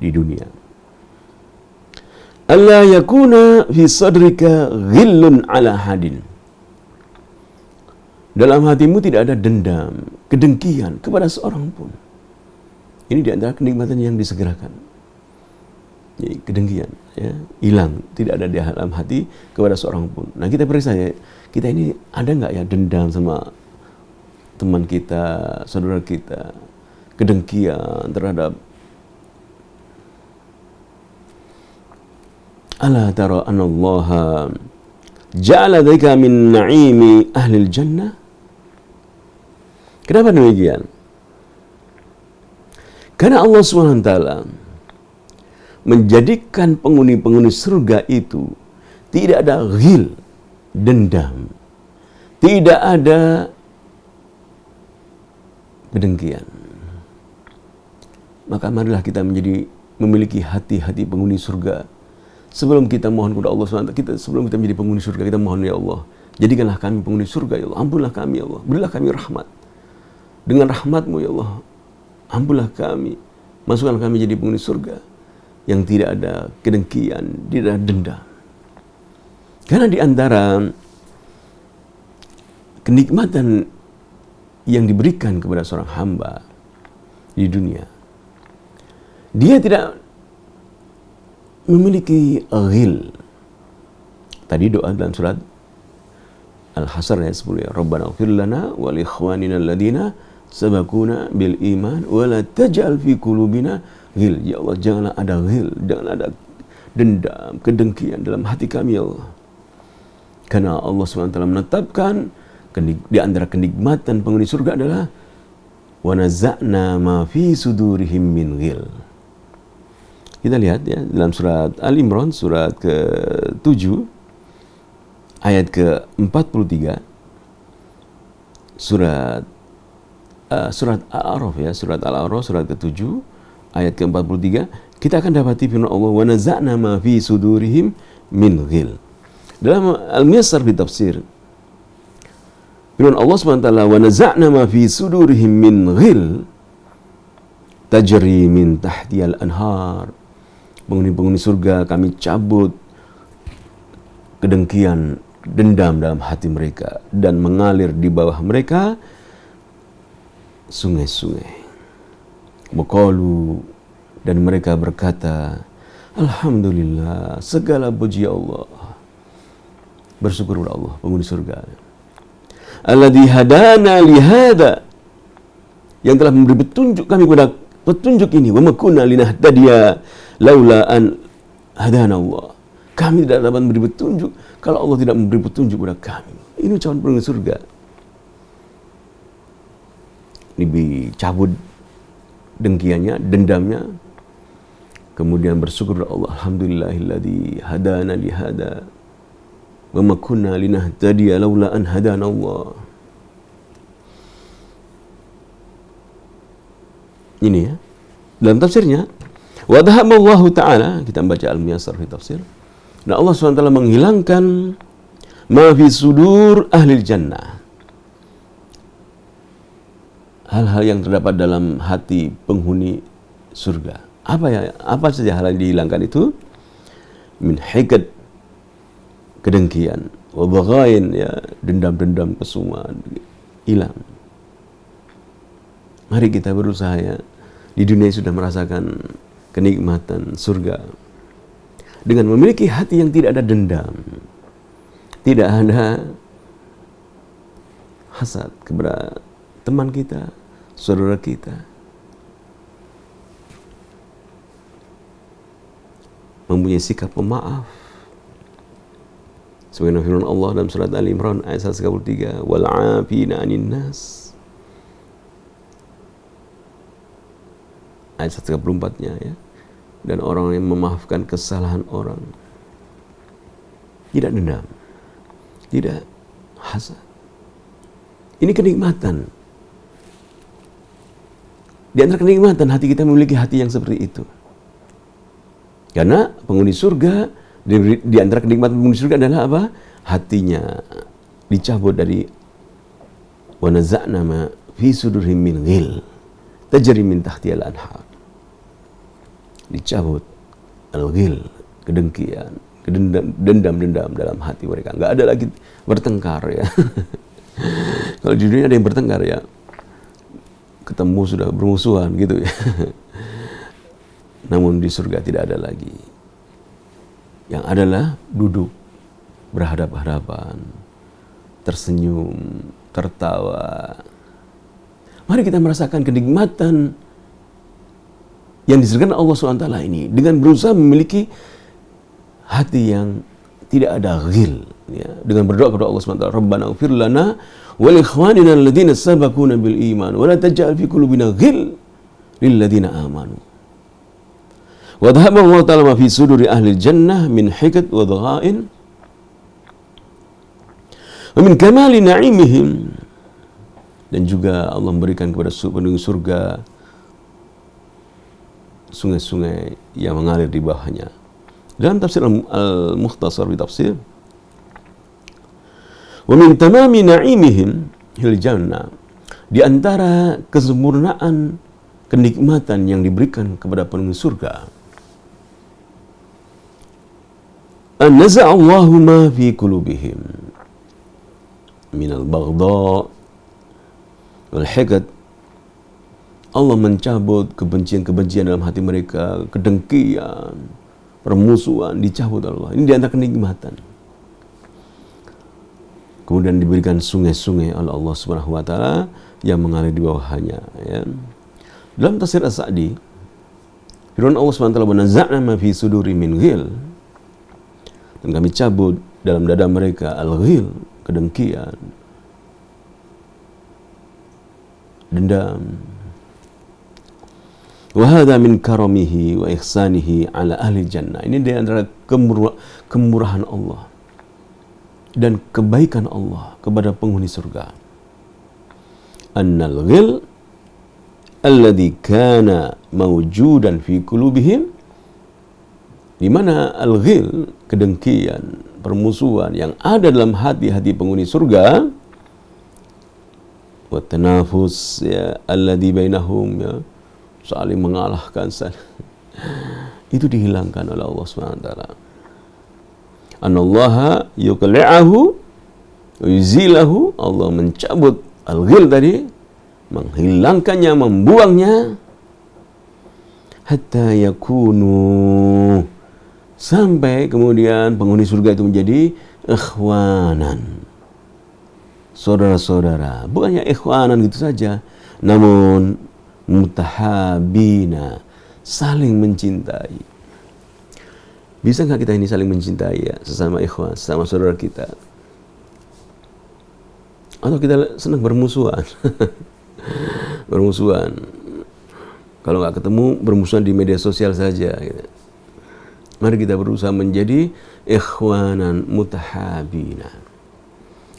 di dunia. Alla yakuna fi sadrika ghillun ala hadin. Dalam hatimu tidak ada dendam, kedengkian kepada seorang pun. Ini di antara kenikmatan yang disegerakan. Jadi kedengkian ya, hilang, tidak ada di dalam hati kepada seorang pun. Nah, kita periksa ya, kita ini ada nggak ya dendam sama teman kita, saudara kita, kedengkian terhadap ala tara anna Allah ja'ala dzaka min na'imi ahli jannah. Kenapa demikian? Karena Allah SWT menjadikan penghuni-penghuni surga itu tidak ada ghil, dendam, tidak ada kedengkian. Maka marilah kita memiliki hati-hati penghuni surga. Sebelum kita mohon kepada Allah SWT, sebelum kita menjadi penghuni surga, kita mohon, ya Allah, jadikanlah kami penghuni surga, ya Allah. Ampunlah kami, ya Allah. Berilah kami rahmat. Dengan rahmat-Mu, ya Allah, ampunlah kami. Masukkan kami jadi penghuni surga yang tidak ada kedengkian, tidak ada dendam. Karena di antara kenikmatan yang diberikan kepada seorang hamba di dunia, dia tidak memiliki ghil. Tadi doa dalam surat Al-Hasr ayat 10 ya, Rabbana ighfir lana wa li ikhwanina alladhina sabaquna bil iman wa la taj'al fi qulubina ghil. Ya Allah, janganlah ada ghil, jangan ada dendam, kedengkian dalam hati kami, ya Allah. Karena Allah SWT menetapkan di antara kenikmatan penghuni surga adalah wa naza'na ma fi sudurihim min ghil. Kita lihat ya dalam surat Al-Imran surat ke-7 ayat ke-43, surat Al-A'raf ya, surat Al-A'raf surat ke-7 ayat ke-43, kita akan dapati firman Allah wa naza'na ma fi sudurihim min ghil. Dalam Al-Muyassar fi tafsir, firman Allah SWT, wa naza'na ma fi sudurihim min ghil tajri min tahtiyal anhar. Penghuni-penghuni surga kami cabut kedengkian, dendam dalam hati mereka, dan mengalir di bawah mereka sungai-sungai. Waqalu, dan mereka berkata, alhamdulillah, segala puji Allah, bersyukur kepada Allah, penghuni surga, alladzi hadana lihada, yang telah memberi petunjuk kami kepada petunjuk ini, wa ma kunna linahtadiya laula an hadana Allah. Kami tidak dapat memberi petunjuk kalau Allah tidak memberi petunjuk kepada kami. Ini ucapan penghuni surga. Dicabut dengkiannya, dendamnya, kemudian bersyukur kepada Allah, alhamdulillahilladzi hadana li hada wa ma kunna linahtadiya laula an hadana Allah. Ini ya dalam tafsirnya, wa dhahaballahu ta'ala, kita membaca Al-Muyassar fi tafsir, dan Allah SWT menghilangkan ma fi sudur ahli jannah, hal-hal yang terdapat dalam hati penghuni surga. Apa saja hal yang dihilangkan itu? Min hikad, kedengkian, wa baghain ya, dendam-dendam kesumaan hilang. Mari kita berusaha ya, di dunia sudah merasakan kenikmatan surga dengan memiliki hati yang tidak ada dendam, tidak ada hasad kepada teman kita, saudara kita, mempunyai sikap pemaaf sebagaimana firman Allah dalam surat Al-Imran ayat 133, wal 'afina 'anil nas, ayat 134-nya ya, dan orang yang memaafkan kesalahan orang. Tidak dendam, tidak hasad. Ini kenikmatan. Di antara kenikmatan hati kita memiliki hati yang seperti itu. Karena penghuni surga, di antara kenikmatan penghuni surga adalah apa? Hatinya dicabut dari wa naza'na ma fi sudurihim min ghil tajri min tahtihal anhar. Dicabut al-ghil, kedengkian, dendam-dendam dalam hati mereka. Enggak ada lagi bertengkar ya. Kalau di dunia ada yang bertengkar ya, ketemu sudah bermusuhan gitu ya. Namun di surga tidak ada lagi. Yang adalah duduk berhadap-hadapan, tersenyum, tertawa. Mari kita merasakan kenikmatan yang disediakan Allah SWT ini dengan berusaha memiliki hati yang tidak ada ghil, ya, dengan berdoa kepada Allah SWT, Rabbana ighfir lana wa li ikhwanina alladziina sabaquna bil iman wa la taj'al fi qulubina ghil lil ladziina amanu. Wa dhahaba Allah ta'ala ma fi suduri ahli jannah min hiqad wa dhaghain wa min kamali na'imihim. Dan juga Allah memberikan kepada penduduk surga sungai-sungai yang mengalir di bawahnya. Dalam tafsir Al-Mukhtasar bi tafsir, wa min tamami na'imihim hil jannah, di antara kesempurnaan kenikmatan yang diberikan kepada penduduk surga, an naza'allahu ma fi qulubihim min al-baghdha wal hiqad. Allah mencabut kebencian-kebencian dalam hati mereka, kedengkian, permusuhan dicabut Allah. Ini di antara kenikmatan. Kemudian diberikan sungai-sungai oleh Allah Subhanahu wa taala yang mengalir di bawahnya, ya. Dalam tafsir As-Sa'di, firman Allah Subhanahu wa taala, "Wa naza'na ma fi suduri min ghil." Dan kami cabut dalam dada mereka al-ghil, kedengkian, dendam. Wa hadza min karamihi wa ihsanihi ala ahli jannah. Ini di antara kemurahan Allah dan kebaikan Allah kepada penghuni surga. Annal ghil alladhi kana mawjudan fi qulubihim, di mana al-ghil, kedengkian, permusuhan yang ada dalam hati-hati penghuni surga, wa tanafus, ya, alladhi bainahum, ya, saling mengalahkan, itu dihilangkan oleh Allah SWT. Anallaha yuqli'ahu wa yuzilahu, Allah mencabut al-ghil tadi, menghilangkannya, membuangnya, hatta yakunu, sampai kemudian penghuni surga itu menjadi ikhwanan, saudara-saudara. Bukannya ikhwanan gitu saja, namun mutahabina, saling mencintai. Bisa nggak kita ini saling mencintai, ya, sesama ikhwan, sesama saudara kita? Atau kita senang bermusuhan? Bermusuhan. Kalau nggak ketemu, bermusuhan di media sosial saja, gitu. Mari kita berusaha menjadi ikhwanan mutahabina.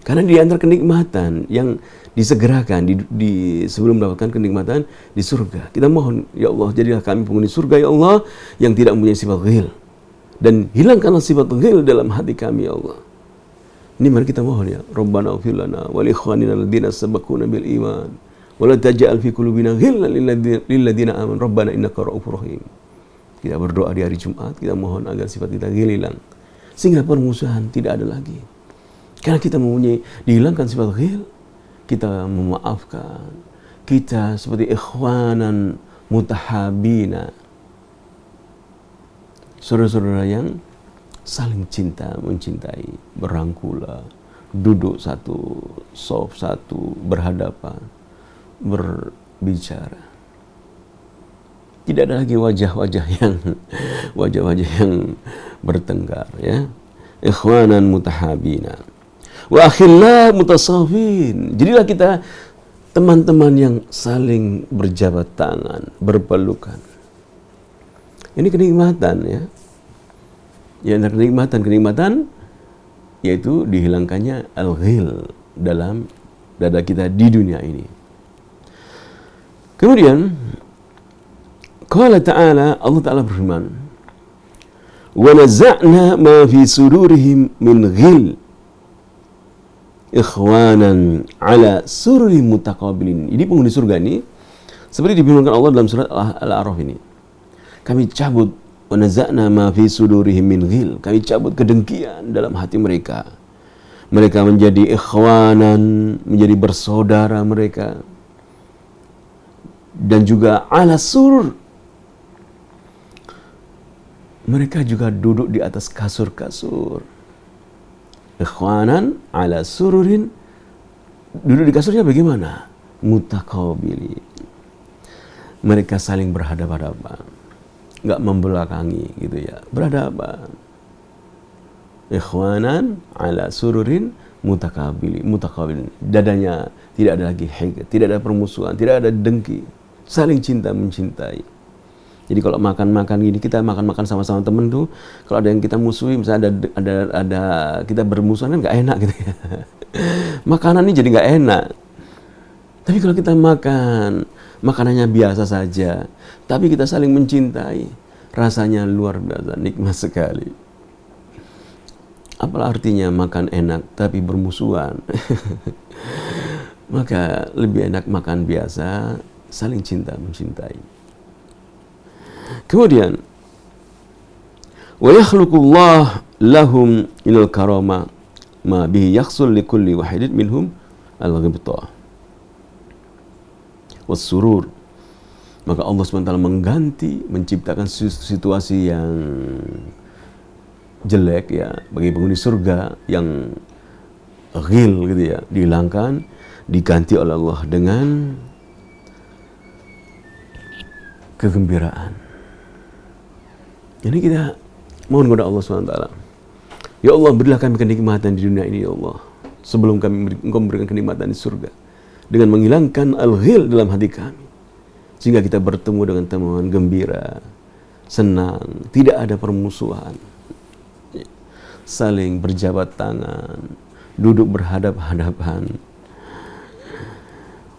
Karena di antara kenikmatan yang disegerakan di sebelum mendapatkan kenikmatan di surga, kita mohon, ya Allah, jadilah kami penghuni surga, ya Allah, yang tidak mempunyai sifat ghil, dan hilangkanlah sifat ghil dalam hati kami, ya Allah. Ini mari kita mohon, ya Rabbana ighfir lana wa li ikhwanina alladziina sabaquna bil iman wa la taj'al fi qulubina ghillan lil ladziina amanu Rabbana innaka ra'ufur rahim. Kita berdoa di hari Jumat, kita mohon agar sifat kita ghil hilang, sehingga permusuhan tidak ada lagi. Karena kita mempunyai, dihilangkan sifat ghil, kita memaafkan, kita seperti ikhwanan mutahabina, saudara-saudara yang saling cinta, mencintai, berangkulan, duduk satu, sof satu, berhadapan, berbicara. Tidak ada lagi wajah-wajah yang bertengkar, ya. Ikhwanan mutahabina. Wa akhillah mutasafin. Jadilah kita teman-teman yang saling berjabat tangan, berpelukan. Ini kenikmatan ya. Ya, kenikmatan yaitu dihilangkannya al-ghil dalam dada kita di dunia ini. Kemudian qala ta'ala, Allah Ta'ala berfirman, wa naza'na ma fi sudurihim min ghil ikhwanan ala sururi mutaqabilin. Ini penghuni surga ini seperti difirmankan Allah dalam surat Al-A'raf ini. Kami cabut wa naza'na ma fi sudurihim min ghil. Kami cabut kedengkian dalam hati mereka. Mereka menjadi ikhwanan, menjadi bersaudara mereka. Dan juga ala surur. Mereka juga duduk di atas kasur-kasur. Ikhwanan ala sururin. Duduk di kasurnya bagaimana? Mutaqabili. Mereka saling berhadapan-hadapan. Enggak membelakangi gitu ya. Berhadapan. Ikhwanan ala sururin mutaqabilin. Dadanya tidak ada lagi hikmat, tidak ada permusuhan, tidak ada dengki. Saling cinta mencintai. Jadi kalau makan-makan gini, kita makan-makan sama-sama temen tuh, kalau ada yang kita musuhi, misalnya ada kita bermusuhan kan nggak enak gitu ya. Makanan ini jadi nggak enak. Tapi kalau kita makan, makanannya biasa saja, tapi kita saling mencintai, rasanya luar biasa, nikmat sekali. Apalah artinya makan enak tapi bermusuhan? Maka lebih enak makan biasa, saling cinta mencintai. Kemudian wa yakhluqullah lahum minal karama ma bihi yahsul li kulli wahidin minhum al-ghibtah was surur. Maka Allah SWT mengganti, menciptakan situasi yang jelek ya bagi penghuni surga, yang ghil gitu ya, dihilangkan, diganti oleh Allah dengan kegembiraan. Ini kita mohon kepada Allah SWT. Ya Allah, berilah kami kenikmatan di dunia ini ya Allah, sebelum Engkau memberikan kenikmatan di surga, dengan menghilangkan al-ghil dalam hati kami, sehingga kita bertemu dengan teman gembira, senang, tidak ada permusuhan, saling berjabat tangan, duduk berhadap-hadapan.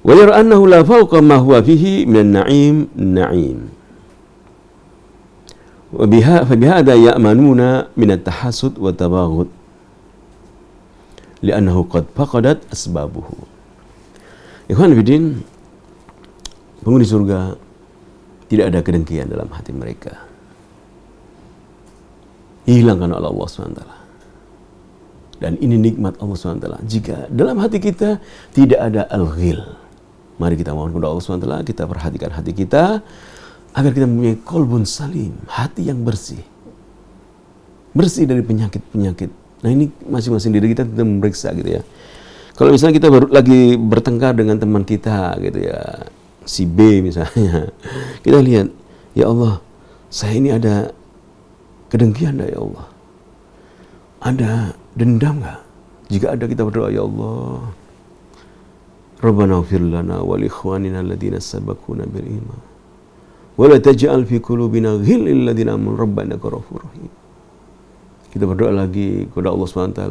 Wa yara annahu la fawqa ma huwa fihi min na'im. Wa bihadha ya'manuna min at-tahassud wa tabaghud li'annahu qad faqadat asbabuhu. Ikhwan fillah, penghuni surga tidak ada kedengkian dalam hati mereka. Hilangkan oleh Allah SWT. Dan ini nikmat Allah SWT. Jika dalam hati kita tidak ada al-ghil, mari kita mohon kepada Allah SWT, kita perhatikan hati kita agar kita mempunyai qalbun salim, hati yang bersih. Bersih dari penyakit-penyakit. Nah, ini masing-masing diri kita tentu memeriksa gitu ya. Kalau misalnya kita baru lagi bertengkar dengan teman kita gitu ya, si B misalnya, kita lihat, ya Allah, saya ini ada kedengkian enggak ya Allah? Ada dendam enggak? Jika ada, kita berdoa, ya Allah, Rabbana ighfir lana wa li ikhwanina alladziina sabaquna bil iman wa la taj'al fi qulubina ghillan lil ladzina amanu rabbana innaka ghafurur rahim. Kita berdoa lagi kepada Allah SWT,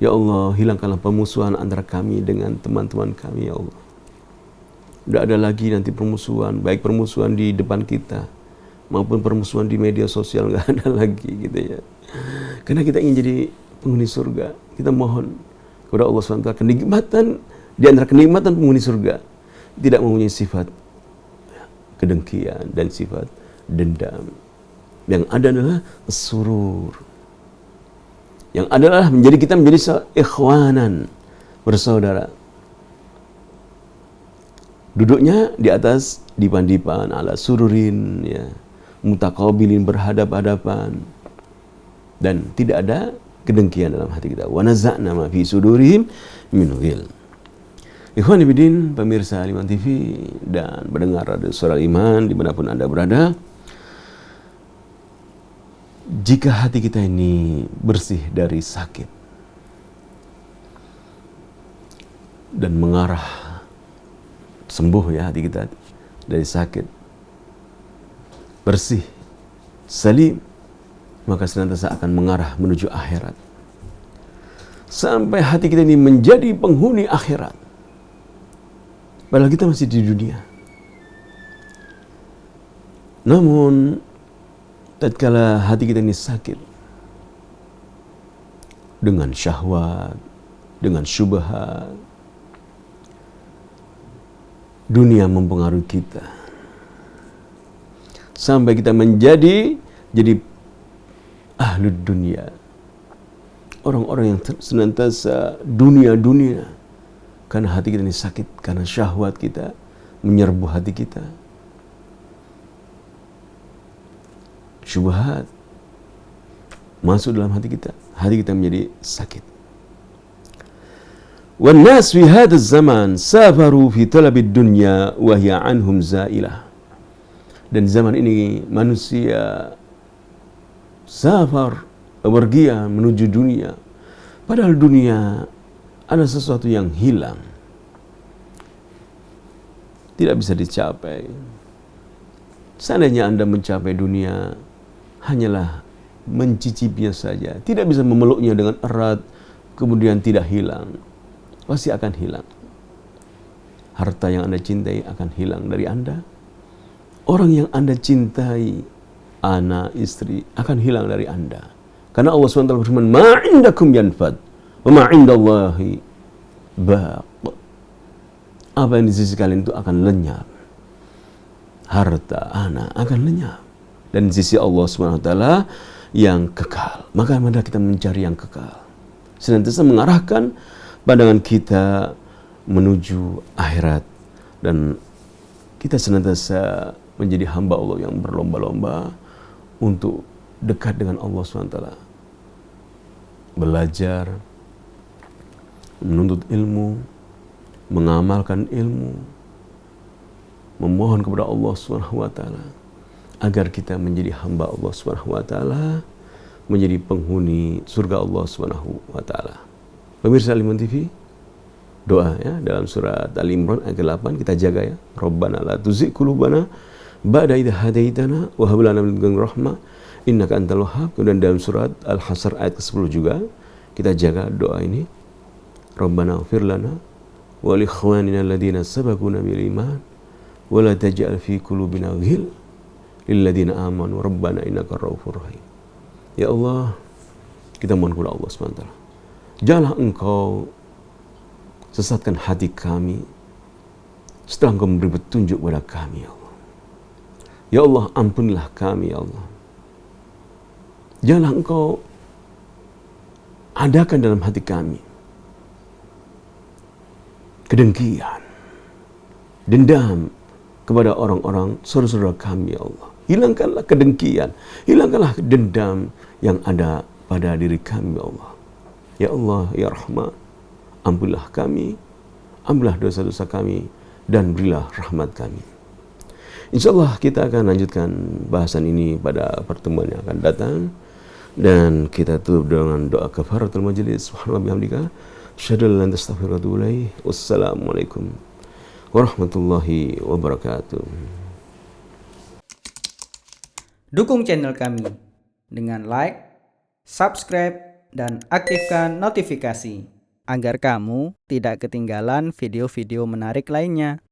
ya Allah, hilangkanlah permusuhan antara kami dengan teman-teman kami ya Allah. Tidak ada lagi nanti permusuhan, baik permusuhan di depan kita maupun permusuhan di media sosial, nggak ada lagi gitu ya. Karena kita ingin jadi penghuni surga, kita mohon kepada Allah SWT kenikmatan, di antara kenikmatan penghuni surga tidak mempunyai sifat kedengkian dan sifat dendam. Yang ada adalah surur. Yang adalah menjadi kita menjadi ikhwanan, bersaudara. Duduknya di atas dipan-dipan ala sururin ya, mutaqabilin, berhadap-hadapan, dan tidak ada kedengkian dalam hati kita. Wa naza'na ma fi sudurihim min ghil. Ikhwan fillah, pemirsa Al-Iman TV dan pendengar Radio Suara Iman dimanapun Anda berada, jika hati kita ini bersih dari sakit dan mengarah sembuh ya hati kita dari sakit, bersih salim, maka senantiasa akan mengarah menuju akhirat. Sampai hati kita ini menjadi penghuni akhirat. Padahal kita masih di dunia. Namun, tatkala hati kita ini sakit dengan syahwat, dengan syubhat, dunia mempengaruhi kita. Sampai kita menjadi ahli dunia. Orang-orang yang senantiasa dunia-dunia. Karena hati kita ini sakit, karena syahwat kita menyerbu hati kita. Syubhat masuk dalam hati kita menjadi sakit. Wan nas fi hadha zaman safaru fi talab ad-dunya wa hiya anhum zailah. Dan zaman ini manusia safar, bepergian menuju dunia. Padahal dunia ada sesuatu yang hilang, tidak bisa dicapai. Seandainya Anda mencapai dunia, hanyalah mencicipinya saja, tidak bisa memeluknya dengan erat, kemudian tidak hilang. Pasti akan hilang. Harta yang Anda cintai akan hilang dari Anda. Orang yang Anda cintai, anak, istri, akan hilang dari Anda. Karena Allah SWT berfirman, "Ma indakum yanfad, wa ma indallahi baq." Apa yang di sisi kalian itu akan lenyap. Harta, anak akan lenyap. Dan di sisi Allah SWT yang kekal. Maka mari kita mencari yang kekal. Senantiasa mengarahkan pandangan kita menuju akhirat. Dan kita senantiasa menjadi hamba Allah yang berlomba-lomba untuk dekat dengan Allah SWT. Belajar, menuntut ilmu, mengamalkan ilmu, memohon kepada Allah SWT agar kita menjadi hamba Allah SWT, menjadi penghuni surga Allah SWT. Pemirsa Al-Iman TV, doa ya dalam surat Al-Imran ayat 8 kita jaga ya. Rabbana la tuzigh qulubana ba'da idh hadaitana wa hab lana min ladunka rahmah innaka antal wahhab. Kemudian dalam surat Al-Hasr ayat ke-10 juga kita jaga doa ini. Rabbana ighfir lana wa li ikhwanina alladziina sabaquna bil iman wa la taj'al fi qulubina ghil lil ladzina amanu rabbana innaka ra'ufur rahim. Ya Allah, kita mohon kepada Allah SWT, janganlah Engkau sesatkan hati kami setelah Engkau memberi petunjuk kepada kami, ya Allah. Ya Allah, ampunilah kami, ya Allah. Janganlah Engkau adakan dalam hati kami kedengkian, dendam kepada orang-orang saudara-saudara kami, ya Allah. Hilangkanlah kedengkian, hilangkanlah dendam yang ada pada diri kami, ya Allah. Ya Allah, ya Rahman, ampunilah kami, ampunilah dosa-dosa kami, dan berilah rahmat kami. InsyaAllah kita akan lanjutkan bahasan ini pada pertemuan yang akan datang. Dan kita tutup dengan doa kafaratul majlis. Subhanallah bihamdika, asyhadu an la ilaha illa anta astaghfiruka wa atubu ilaik. Wassalamualaikum warahmatullahi wabarakatuh. Dukung channel kami dengan like, subscribe, dan aktifkan notifikasi agar kamu tidak ketinggalan video-video menarik lainnya.